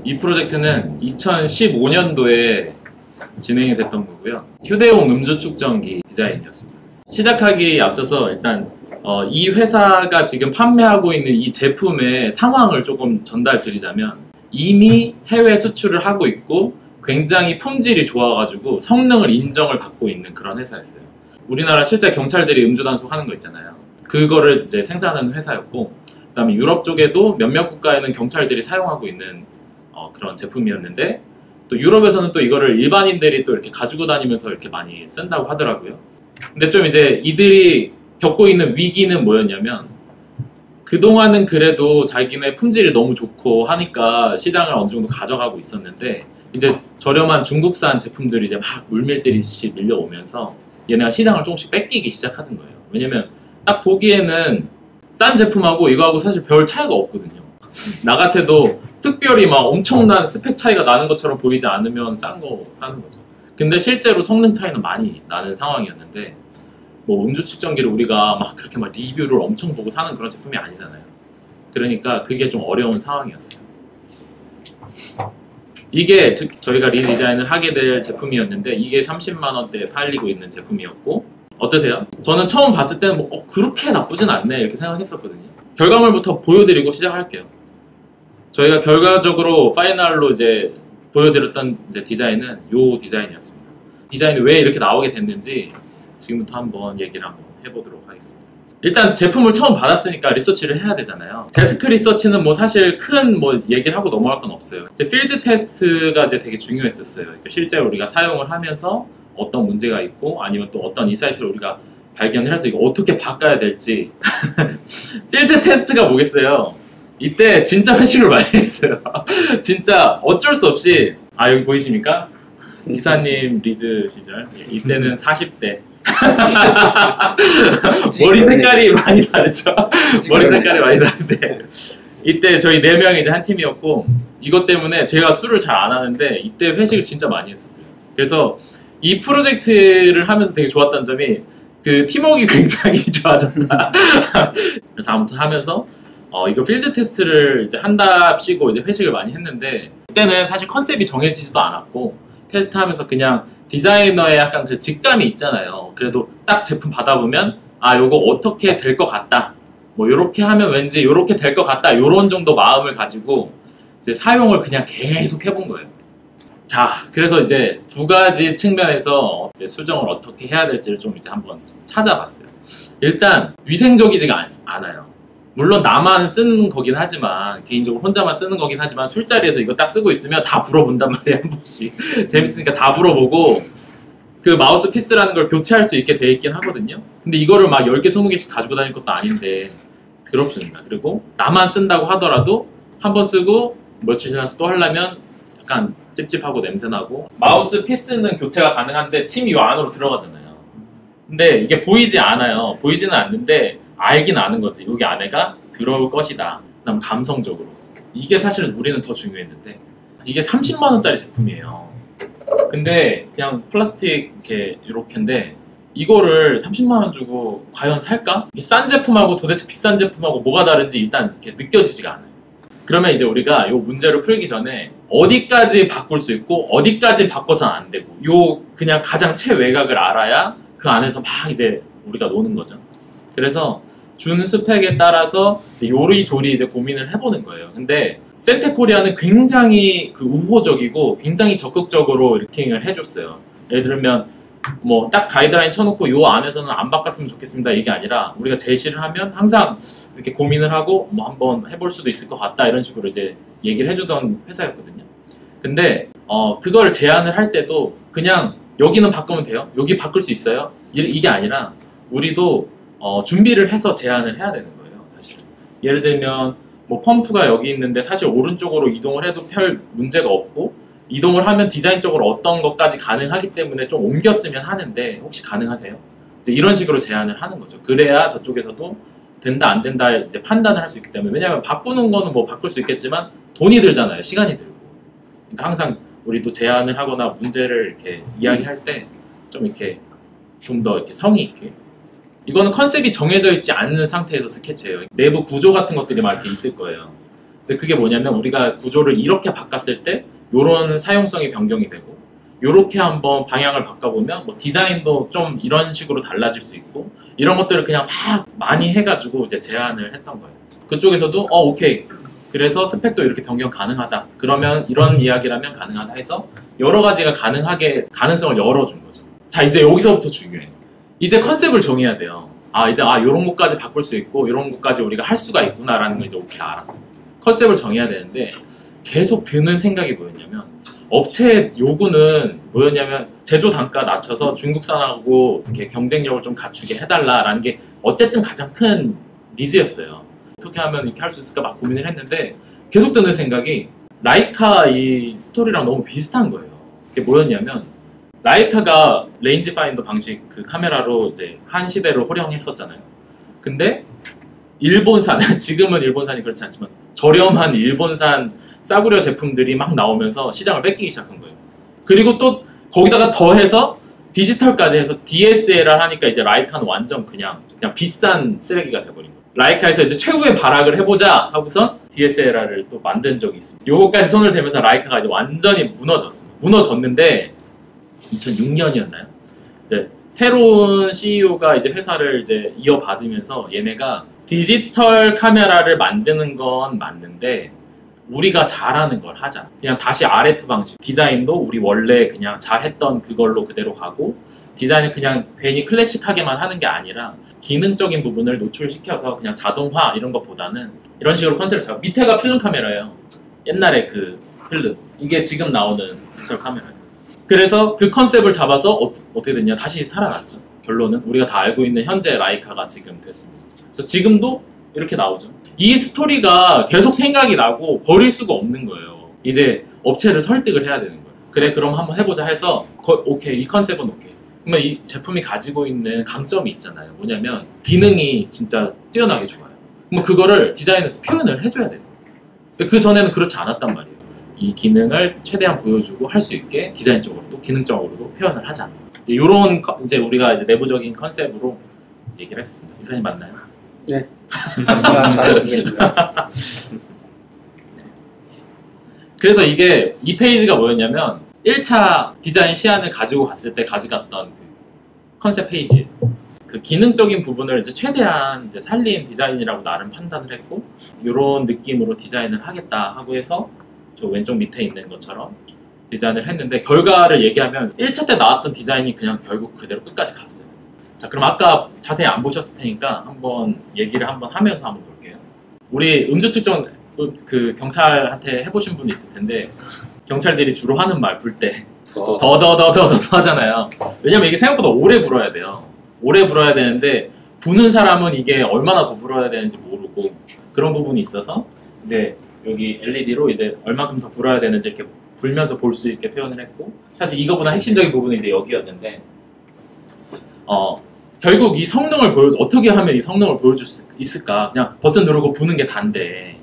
이 프로젝트는 2015년도에 진행이 됐던 거고요. 휴대용 음주 측정기 디자인이었습니다. 시작하기에 앞서서 일단 이 회사가 지금 판매하고 있는 이 제품의 상황을 조금 전달드리자면, 이미 해외 수출을 하고 있고 굉장히 품질이 좋아가지고 성능을 인정을 받고 있는 그런 회사였어요. 우리나라 실제 경찰들이 음주 단속하는 거 있잖아요. 그거를 이제 생산하는 회사였고, 그 다음에 유럽 쪽에도 몇몇 국가에는 경찰들이 사용하고 있는 그런 제품이었는데, 또 유럽에서는 또 이거를 일반인들이 또 이렇게 가지고 다니면서 이렇게 많이 쓴다고 하더라고요. 근데 좀 이제 이들이 겪고 있는 위기는 뭐였냐면, 그동안은 그래도 자기네 품질이 너무 좋고 하니까 시장을 어느 정도 가져가고 있었는데, 이제 저렴한 중국산 제품들이 이제 막 물밀듯이 밀려오면서 얘네가 시장을 조금씩 뺏기기 시작하는 거예요. 왜냐면 딱 보기에는 싼 제품하고 이거하고 사실 별 차이가 없거든요. 나 같아도 특별히 막 엄청난 스펙 차이가 나는 것처럼 보이지 않으면 싼 거 사는 거죠. 근데 실제로 성능 차이는 많이 나는 상황이었는데, 뭐 음주 측정기를 우리가 막 그렇게 막 리뷰를 엄청 보고 사는 그런 제품이 아니잖아요. 그러니까 그게 좀 어려운 상황이었어요. 이게 저희가 리디자인을 하게 될 제품이었는데, 이게 30만 원대에 팔리고 있는 제품이었고, 어떠세요? 저는 처음 봤을 때는 뭐 그렇게 나쁘진 않네 이렇게 생각했었거든요. 결과물부터 보여드리고 시작할게요. 저희가 결과적으로 파이널로 이제 보여드렸던 이제 디자인은 이 디자인이었습니다. 디자인이 왜 이렇게 나오게 됐는지 지금부터 한번 얘기를 한번 해보도록 하겠습니다. 일단 제품을 처음 받았으니까 리서치를 해야 되잖아요. 데스크 리서치는 뭐 사실 큰 뭐 얘기를 하고 넘어갈 건 없어요. 이제 필드 테스트가 이제 되게 중요했었어요. 그러니까 실제로 우리가 사용을 하면서 어떤 문제가 있고, 아니면 또 어떤 인사이트를 우리가 발견을 해서 이거 어떻게 바꿔야 될지. 필드 테스트가 뭐겠어요? 이때 진짜 회식을 많이 했어요. 진짜 어쩔 수 없이. 여기 보이십니까? 이사님 리즈 시절. 이때는 40대. 머리 색깔이 많이 다르죠? 머리 색깔이 많이 다른데, 이때 저희 4명이 이제 한 팀이었고, 이것 때문에 제가 술을 잘 안 하는데 이때 회식을 진짜 많이 했었어요. 그래서 이 프로젝트를 하면서 되게 좋았던 점이 그 팀워크가 굉장히 좋아졌다. 그래서 아무튼 하면서 이거 필드 테스트를 이제 한답시고 이제 회식을 많이 했는데, 그때는 사실 컨셉이 정해지지도 않았고 테스트하면서 그냥 디자이너의 약간 그 직감이 있잖아요. 그래도 딱 제품 받아보면 요거 어떻게 될 것 같다, 뭐 요렇게 하면 왠지 요렇게 될 것 같다, 요런 정도 마음을 가지고 이제 사용을 그냥 계속 해본 거예요. 자, 그래서 이제 두 가지 측면에서 이제 수정을 어떻게 해야 될지를 좀 이제 한번 찾아봤어요. 일단 위생적이지가 않아요. 물론 나만 쓰는 거긴 하지만, 개인적으로 혼자만 쓰는 거긴 하지만, 술자리에서 이거 딱 쓰고 있으면 다 물어본단 말이에요. 한 번씩 재밌으니까 다 물어보고, 그 마우스 피스라는 걸 교체할 수 있게 돼 있긴 하거든요. 근데 이거를 막 10개 20개씩 가지고 다닐 것도 아닌데 더럽습니다. 그리고 나만 쓴다고 하더라도 한 번 쓰고 며칠 지나서 또 하려면 약간 찝찝하고 냄새나고, 마우스 피스는 교체가 가능한데 침이 이 안으로 들어가잖아요. 근데 이게 보이지 않아요. 보이지는 않는데 알긴 아는 거지. 여기 안에가 들어올 것이다. 그다음 감성적으로. 이게 사실은 우리는 더 중요했는데, 이게 30만 원짜리 제품이에요. 근데 그냥 플라스틱 이렇게인데 이거를 30만 원 주고 과연 살까? 이게 싼 제품하고 도대체 비싼 제품하고 뭐가 다른지 일단 이렇게 느껴지지가 않아요. 그러면 이제 우리가 이 문제를 풀기 전에 어디까지 바꿀 수 있고 어디까지 바꿔서는 안 되고, 요 그냥 가장 최외곽을 알아야 그 안에서 막 이제 우리가 노는 거죠. 그래서 준 스펙에 따라서 요리조리 이제 고민을 해보는 거예요. 근데 센테코리아는 굉장히 그 우호적이고 굉장히 적극적으로 리팅을 해줬어요. 예를 들면 뭐 딱 가이드라인 쳐놓고 요 안에서는 안 바꿨으면 좋겠습니다 이게 아니라, 우리가 제시를 하면 항상 이렇게 고민을 하고 뭐 한번 해볼 수도 있을 것 같다 이런 식으로 이제 얘기를 해주던 회사였거든요. 근데 그걸 제안을 할 때도 그냥 여기는 바꾸면 돼요, 여기 바꿀 수 있어요, 이게 아니라 우리도 준비를 해서 제안을 해야 되는 거예요. 사실 예를 들면 뭐 펌프가 여기 있는데 사실 오른쪽으로 이동을 해도 별 문제가 없고, 이동을 하면 디자인적으로 어떤 것까지 가능하기 때문에 좀 옮겼으면 하는데 혹시 가능하세요? 이제 이런 식으로 제안을 하는 거죠. 그래야 저쪽에서도 된다 안 된다 이제 판단을 할 수 있기 때문에. 왜냐하면 바꾸는 거는 뭐 바꿀 수 있겠지만 돈이 들잖아요. 시간이 들고. 그러니까 항상 우리도 제안을 하거나 문제를 이렇게 이야기할 때 좀 이렇게 좀 더 이렇게 성의 있게. 이거는 컨셉이 정해져 있지 않는 상태에서 스케치예요. 내부 구조 같은 것들이 막 이렇게 있을 거예요. 근데 그게 뭐냐면 우리가 구조를 이렇게 바꿨을 때 요런 사용성이 변경이 되고 요렇게 한번 방향을 바꿔보면 뭐 디자인도 좀 이런 식으로 달라질 수 있고 이런 것들을 그냥 막 많이 해가지고 이제 제안을 했던 거예요. 그쪽에서도 오케이. 그래서 스펙도 이렇게 변경 가능하다. 그러면 이런 이야기라면 가능하다 해서 여러 가지가 가능하게 가능성을 열어준 거죠. 자, 이제 여기서부터 중요해. 이제 컨셉을 정해야 돼요. 이제 요런 것까지 바꿀 수 있고 이런 것까지 우리가 할 수가 있구나라는 걸 이제 오케이 알았어. 컨셉을 정해야 되는데 계속 드는 생각이 뭐였냐면 업체 요구는 뭐였냐면 제조 단가 낮춰서 중국산하고 이렇게 경쟁력을 좀 갖추게 해달라라는 게 어쨌든 가장 큰 니즈였어요. 어떻게 하면 이렇게 할 수 있을까 막 고민을 했는데 계속 드는 생각이 라이카 이 스토리랑 너무 비슷한 거예요. 그게 뭐였냐면 라이카가 레인지 파인더 방식 그 카메라로 이제 한 시대를 호령했었잖아요. 근데 일본산, 지금은 일본산이 그렇지 않지만 저렴한 일본산 싸구려 제품들이 막 나오면서 시장을 뺏기기 시작한 거예요. 그리고 또 거기다가 더해서 디지털까지 해서 DSLR 하니까 이제 라이카는 완전 그냥 비싼 쓰레기가 돼버린 거예요. 라이카에서 이제 최후의 발악을 해보자 하고선 DSLR을 또 만든 적이 있습니다. 요거까지 손을 대면서 라이카가 이제 완전히 무너졌습니다. 무너졌는데 2006년이었나요? 이제 새로운 CEO가 이제 회사를 이제 이어받으면서 얘네가 디지털 카메라를 만드는 건 맞는데 우리가 잘하는 걸 하자. 그냥 다시 RF 방식. 디자인도 우리 원래 그냥 잘했던 그걸로 그대로 가고 디자인을 그냥 괜히 클래식하게만 하는 게 아니라 기능적인 부분을 노출시켜서 그냥 자동화 이런 것보다는 이런 식으로 컨셉을 잡고 밑에가 필름 카메라예요. 옛날에 그 필름. 이게 지금 나오는 디지털 카메라예요. 그래서 그 컨셉을 잡아서 어떻게 됐냐? 다시 살아났죠. 결론은 우리가 다 알고 있는 현재 라이카가 지금 됐습니다. 그래서 지금도 이렇게 나오죠. 이 스토리가 계속 생각이 나고 버릴 수가 없는 거예요. 이제 업체를 설득을 해야 되는 거예요. 그래, 그럼 한번 해보자 해서 오케이, 이 컨셉은 오케이. 그러면 이 제품이 가지고 있는 강점이 있잖아요. 뭐냐면 기능이 진짜 뛰어나게 좋아요. 뭐 그거를 디자인에서 표현을 해줘야 돼요. 근데 그 전에는 그렇지 않았단 말이에요. 이 기능을 최대한 보여주고 할 수 있게 디자인적으로도 기능적으로도 표현을 하자. 이제 이런 이제 우리가 이제 내부적인 컨셉으로 얘기를 했었습니다. 이사님 맞나요? 네. 잘해주겠습니다. 그래서 이게 이 페이지가 뭐였냐면 1차 디자인 시안을 가지고 갔을 때 가져갔던 그 컨셉 페이지예요. 그 기능적인 부분을 이제 최대한 이제 살린 디자인이라고 나름 판단을 했고 이런 느낌으로 디자인을 하겠다 하고 해서 저 왼쪽 밑에 있는 것처럼 디자인을 했는데 결과를 얘기하면 1차 때 나왔던 디자인이 그냥 결국 그대로 끝까지 갔어요. 자, 그럼 아까 자세히 안 보셨을 테니까 한번 얘기를 한번 하면서 한번 볼게요. 우리 음주 측정 그 경찰한테 해보신 분이 있을 텐데 경찰들이 주로 하는 말 불 때 더더더더더 하잖아요. 왜냐면 이게 생각보다 오래 불어야 돼요. 오래 불어야 되는데 부는 사람은 이게 얼마나 더 불어야 되는지 모르고 그런 부분이 있어서 이제 여기 LED로 이제 얼만큼 더 불어야 되는지 이렇게 불면서 볼 수 있게 표현을 했고 사실 이거보다 핵심적인 부분은 이제 여기였는데 결국 이 성능을 어떻게 하면 이 성능을 보여줄 수 있을까? 그냥 버튼 누르고 부는 게 단데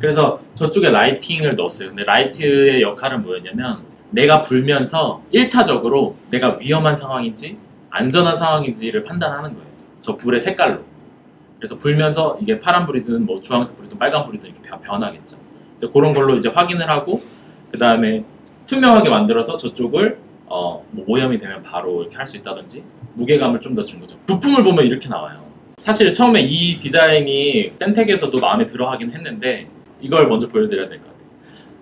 그래서 저쪽에 라이팅을 넣었어요. 근데 라이트의 역할은 뭐였냐면 내가 불면서 1차적으로 내가 위험한 상황인지 안전한 상황인지를 판단하는 거예요. 저 불의 색깔로. 그래서 불면서 이게 파란불이든 뭐 주황색불이든 빨간불이든 이렇게 변하겠죠. 이제 그런 걸로 이제 확인을 하고 그 다음에 투명하게 만들어서 저쪽을 뭐 오염이 되면 바로 이렇게 할 수 있다든지 무게감을 좀 더 준 거죠. 부품을 보면 이렇게 나와요. 사실 처음에 이 디자인이 센텍에서도 마음에 들어 하긴 했는데 이걸 먼저 보여드려야 될 것 같아요.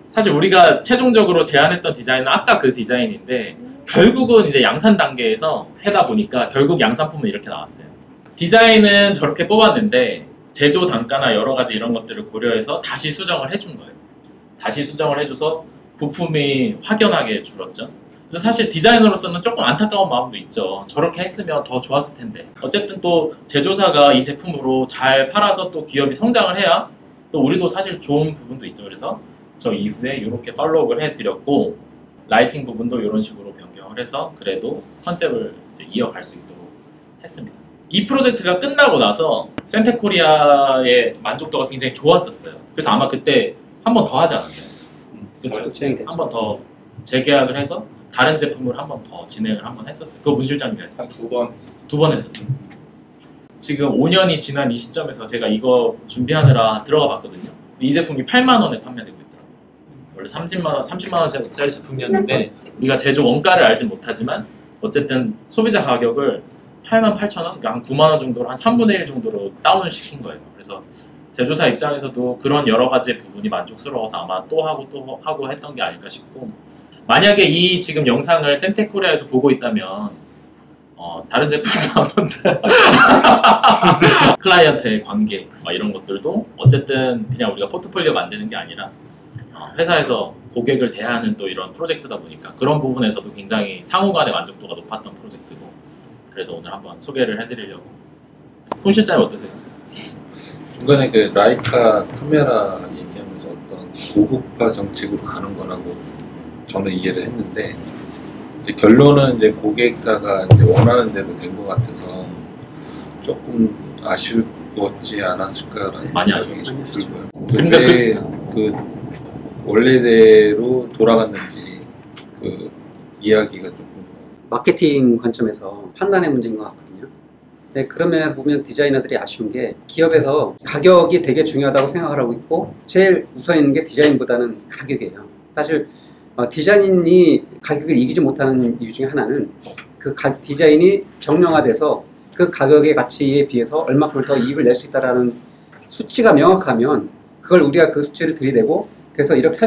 사실 우리가 최종적으로 제안했던 디자인은 아까 그 디자인인데 결국은 이제 양산 단계에서 해다 보니까 결국 양산품은 이렇게 나왔어요. 디자인은 저렇게 뽑았는데 제조 단가나 여러 가지 이런 것들을 고려해서 다시 수정을 해준 거예요. 다시 수정을 해줘서 부품이 확연하게 줄었죠. 그래서 사실 디자이너로서는 조금 안타까운 마음도 있죠. 저렇게 했으면 더 좋았을 텐데. 어쨌든 또 제조사가 이 제품으로 잘 팔아서 또 기업이 성장을 해야 또 우리도 사실 좋은 부분도 있죠. 그래서 저 이후에 이렇게 팔로우업을 해드렸고 라이팅 부분도 이런 식으로 변경을 해서 그래도 컨셉을 이제 이어갈 수 있도록 했습니다. 이 프로젝트가 끝나고 나서 센텍코리아의 만족도가 굉장히 좋았었어요. 그래서 아마 그때 한 번 더 하지 않았나요? 한 번 더 재계약을 해서 다른 제품을 한 번 더 진행을 한 번 했었어요. 그거 문 실장님이 했었죠? 한 2번 했었어요. 2번 했었어요. 지금 5년이 지난 이 시점에서 제가 이거 준비하느라 들어가 봤거든요. 이 제품이 8만 원에 판매되고 있더라고요. 원래 30만 원짜리 제품이었는데 우리가 제조 원가를 알진 못하지만 어쨌든 소비자 가격을 88,000원, 그러니까 한 9만 원 정도로 한 3분의 1 정도로 다운을 시킨 거예요. 그래서 제조사 입장에서도 그런 여러 가지 부분이 만족스러워서 아마 또 하고 했던 게 아닐까 싶고, 만약에 이 지금 영상을 센테코리아에서 보고 있다면 다른 제품도 한번 클라이언트의 관계 이런 것들도 어쨌든 그냥 우리가 포트폴리오 만드는 게 아니라 회사에서 고객을 대하는 또 이런 프로젝트다 보니까 그런 부분에서도 굉장히 상호 간의 만족도가 높았던 프로젝트고, 그래서 오늘 한번 소개를 해드리려고. 손 실장님 어떠세요? 중간에 그 라이카 카메라 얘기하면서 어떤 고급화 정책으로 가는 거라고 저는 이해를 했는데, 이제 결론은 이제 고객사가 이제 원하는 대로 된 것 같아서 조금 아쉬웠지 않았을까라는 많이 생각이 아쉬웠죠. 들고요. 근데 그 원래대로 돌아갔는지 그 이야기가 조금 마케팅 관점에서 판단의 문제인 것 같거든요. 네, 그런 면에서 보면 디자이너들이 아쉬운 게 기업에서 가격이 되게 중요하다고 생각을 하고 있고 제일 우선 있는 게 디자인보다는 가격이에요. 사실 디자인이 가격을 이기지 못하는 이유 중에 하나는 그 디자인이 정량화돼서 그 가격의 가치에 비해서 얼마큼 더 이익을 낼 수 있다는 수치가 명확하면 그걸 우리가 그 수치를 들이대고 그래서 이렇게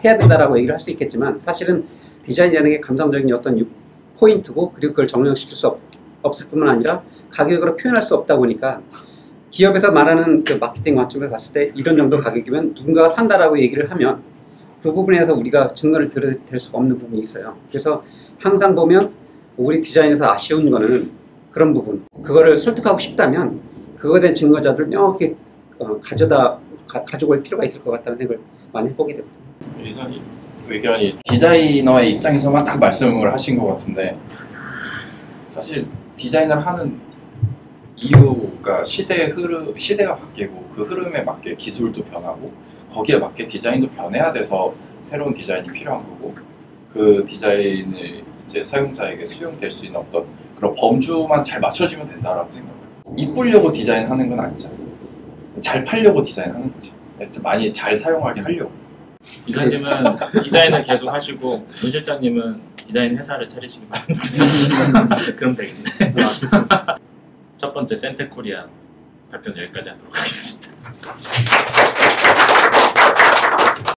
해야 된다라고 얘기를 할 수 있겠지만, 사실은 디자인이라는 게 감성적인 어떤 포인트고, 그리고 그걸 정량시킬 수 없을 뿐만 아니라 가격으로 표현할 수 없다 보니까 기업에서 말하는 그 마케팅 관점에서 봤을 때 이런 정도 가격이면 누군가가 산다라고 얘기를 하면 그 부분에서 우리가 증거를 들여댈 수가 없는 부분이 있어요. 그래서 항상 보면 우리 디자인에서 아쉬운 거는 그런 부분, 그거를 설득하고 싶다면 그거에 대한 증거자들을 명확히 가지고 올 필요가 있을 것 같다는 생각을 많이 해보게 되거든요. 이사님 의견이 디자이너의 입장에서만 딱 말씀을 하신 것 같은데, 사실 디자인을 하는 이유가 시대가 바뀌고 그 흐름에 맞게 기술도 변하고 거기에 맞게 디자인도 변해야 돼서 새로운 디자인이 필요한 거고, 그 디자인을 이제 사용자에게 수용될 수 있는 어떤 그런 범주만 잘 맞춰지면 된다라고 생각해요. 이쁘려고 디자인하는 건 아니잖아요. 잘 팔려고 디자인하는 거지. 많이 잘 사용하게 하려고. 이사님은 디자인을 계속 하시고 윤 실장님은 디자인 회사를 차리시기 바랍니다. 그럼 되겠네. 첫 번째 센테코리아 발표는 여기까지 하도록 하겠습니다.